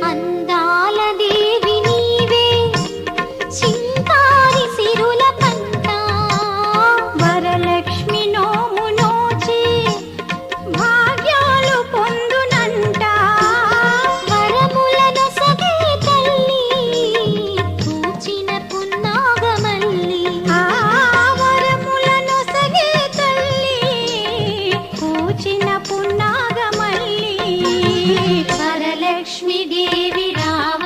అందాల దేవి నీవే చింకారి సిరుల పంట వరలక్ష్మి నోము నోచి భాగ్యాలు పొందునంట వరములను సగే తల్లి పూచిన పున్నాగమల్లి వరములను సగే తల్లి పూచిన పున్నాగమల్లి వరలక్ష్మి దేవి రావ